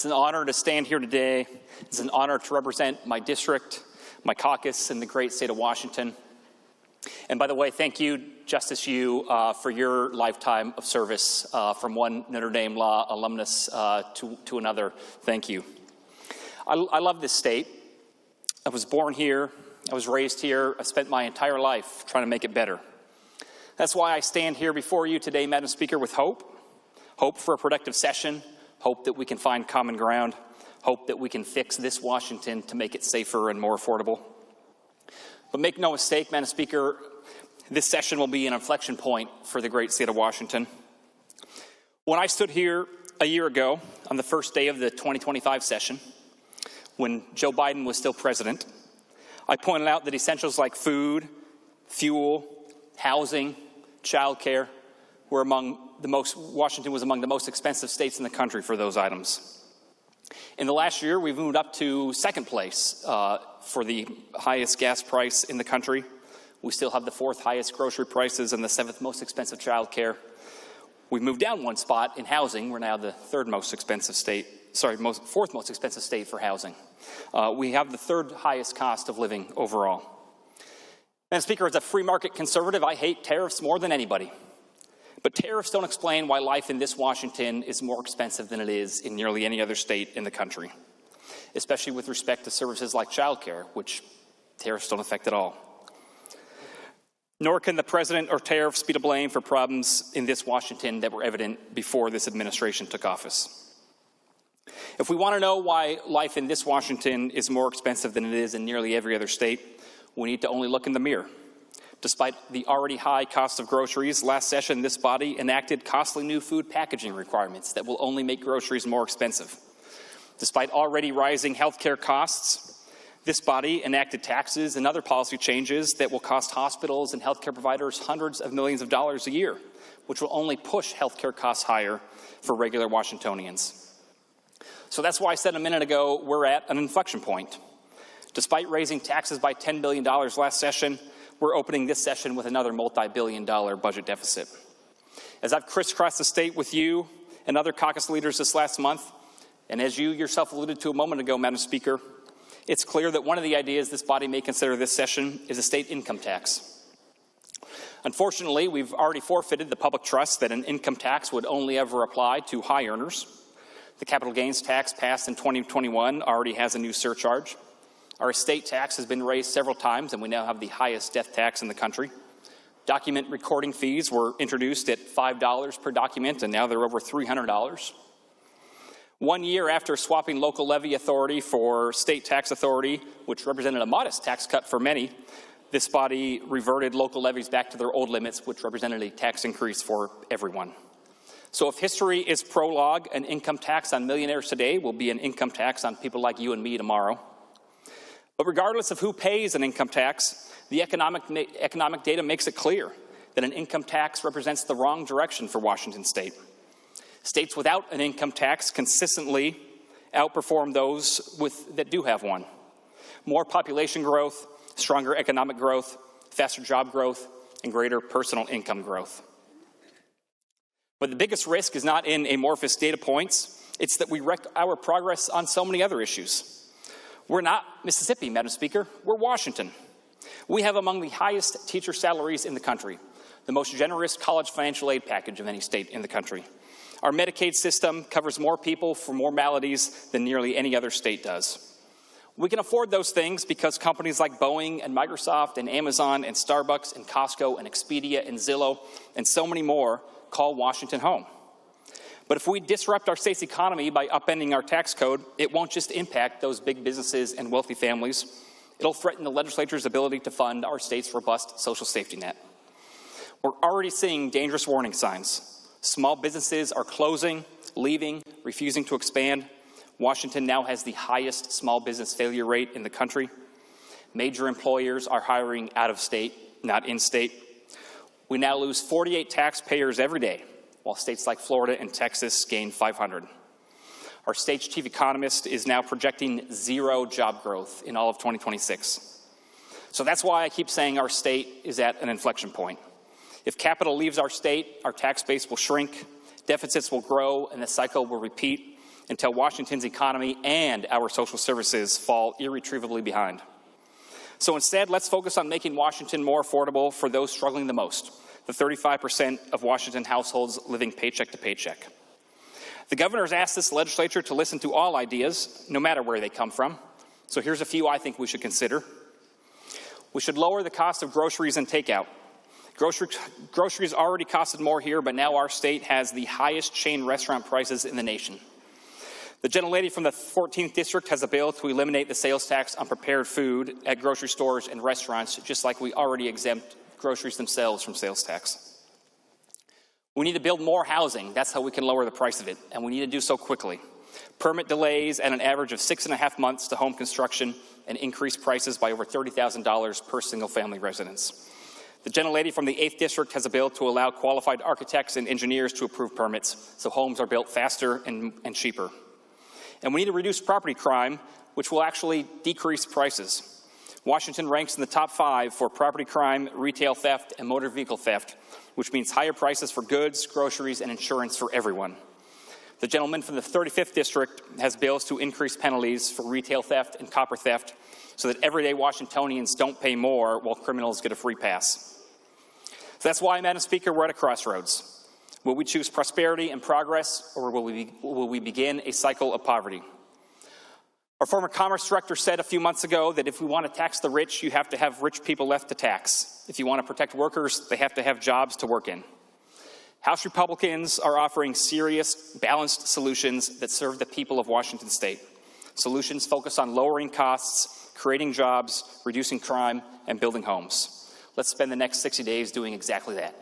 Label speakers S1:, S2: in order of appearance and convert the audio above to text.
S1: It's an honor to stand here today. It's an honor to represent my district, my caucus in the great state of Washington. And by the way, thank you, Justice Yu, for your lifetime of service from one Notre Dame Law alumnus to another. Thank you. I love this state. I was born here. I was raised here. I spent my entire life trying to make it better. That's why I stand here before you today, Madam Speaker, with hope. Hope for a productive session. Hope that we can find common ground. Hope that we can fix this Washington to make it safer and more affordable. But make no mistake, Madam Speaker, this session will be an inflection point for the great state of Washington. When I stood here a year ago on the first day of the 2025 session, when Joe Biden was still president, I pointed out that essentials like food, fuel, housing, childcare were Washington was among the most expensive states in the country for those items. In the last year, we've moved up to second place for the highest gas price in the country. We still have the fourth highest grocery prices and the seventh most expensive childcare. We've moved down one spot in housing. We're now the fourth most expensive state for housing. We have the third highest cost of living overall. Madam Speaker, as a free market conservative, I hate tariffs more than anybody. But tariffs don't explain why life in this Washington is more expensive than it is in nearly any other state in the country, especially with respect to services like childcare, which tariffs don't affect at all. Nor can the president or tariffs be to blame for problems in this Washington that were evident before this administration took office. If we want to know why life in this Washington is more expensive than it is in nearly every other state, we need to only look in the mirror. Despite the already high cost of groceries, last session this body enacted costly new food packaging requirements that will only make groceries more expensive. Despite already rising healthcare costs, this body enacted taxes and other policy changes that will cost hospitals and healthcare providers hundreds of millions of dollars a year, which will only push healthcare costs higher for regular Washingtonians. So that's why I said a minute ago, we're at an inflection point. Despite raising taxes by $10 billion last session, we're opening this session with another multi-billion-dollar budget deficit. As I've crisscrossed the state with you and other caucus leaders this last month, and as you yourself alluded to a moment ago, Madam Speaker, it's clear that one of the ideas this body may consider this session is a state income tax. Unfortunately, we've already forfeited the public trust that an income tax would only ever apply to high earners. The capital gains tax passed in 2021 already has a new surcharge. Our estate tax has been raised several times, and we now have the highest death tax in the country. Document recording fees were introduced at $5 per document, and now they're over $300. 1 year after swapping local levy authority for state tax authority, which represented a modest tax cut for many, this body reverted local levies back to their old limits, which represented a tax increase for everyone. So if history is prologue, an income tax on millionaires today will be an income tax on people like you and me tomorrow. But regardless of who pays an income tax, the economic data makes it clear that an income tax represents the wrong direction for Washington state. States without an income tax consistently outperform those that do have one. More population growth, stronger economic growth, faster job growth, and greater personal income growth. But the biggest risk is not in amorphous data points. It's that we wreck our progress on so many other issues. We're not Mississippi, Madam Speaker. We're Washington. We have among the highest teacher salaries in the country, the most generous college financial aid package of any state in the country. Our Medicaid system covers more people for more maladies than nearly any other state does. We can afford those things because companies like Boeing and Microsoft and Amazon and Starbucks and Costco and Expedia and Zillow and so many more call Washington home. But if we disrupt our state's economy by upending our tax code, it won't just impact those big businesses and wealthy families. It'll threaten the legislature's ability to fund our state's robust social safety net. We're already seeing dangerous warning signs. Small businesses are closing, leaving, refusing to expand. Washington now has the highest small business failure rate in the country. Major employers are hiring out of state, not in state. We now lose 48 taxpayers every day, while states like Florida and Texas gain 500. Our state's chief economist is now projecting 0 job growth in all of 2026. So that's why I keep saying our state is at an inflection point. If capital leaves our state, our tax base will shrink, deficits will grow, and the cycle will repeat. until Washington's economy and our social services fall irretrievably behind. So instead, let's focus on making Washington more affordable for those struggling the most, the 35% of Washington households living paycheck to paycheck. The governor has asked this legislature to listen to all ideas, no matter where they come from. So here's a few I think we should consider. We should lower the cost of groceries and takeout. Groceries already costed more here, but now our state has the highest chain restaurant prices in the nation. The gentlelady from the 14th District has a bill to eliminate the sales tax on prepared food at grocery stores and restaurants, just like we already exempt groceries themselves from sales tax. We need to build more housing. That's how we can lower the price of it, and we need to do so quickly. Permit delays at an average of 6.5 months to home construction and increase prices by over $30,000 per single-family residence. The gentlelady from the 8th District has a bill to allow qualified architects and engineers to approve permits so homes are built faster and cheaper. And we need to reduce property crime, which will actually decrease prices. Washington ranks in the top 5 for property crime, retail theft, and motor vehicle theft, which means higher prices for goods, groceries, and insurance for everyone. The gentleman from the 35th District has bills to increase penalties for retail theft and copper theft so that everyday Washingtonians don't pay more while criminals get a free pass. So that's why, Madam Speaker, we're at a crossroads. Will we choose prosperity and progress, or will we begin a cycle of poverty? Our former Commerce Director said a few months ago that if we want to tax the rich, you have to have rich people left to tax. If you want to protect workers, they have to have jobs to work in. House Republicans are offering serious, balanced solutions that serve the people of Washington state. Solutions focused on lowering costs, creating jobs, reducing crime, and building homes. Let's spend the next 60 days doing exactly that.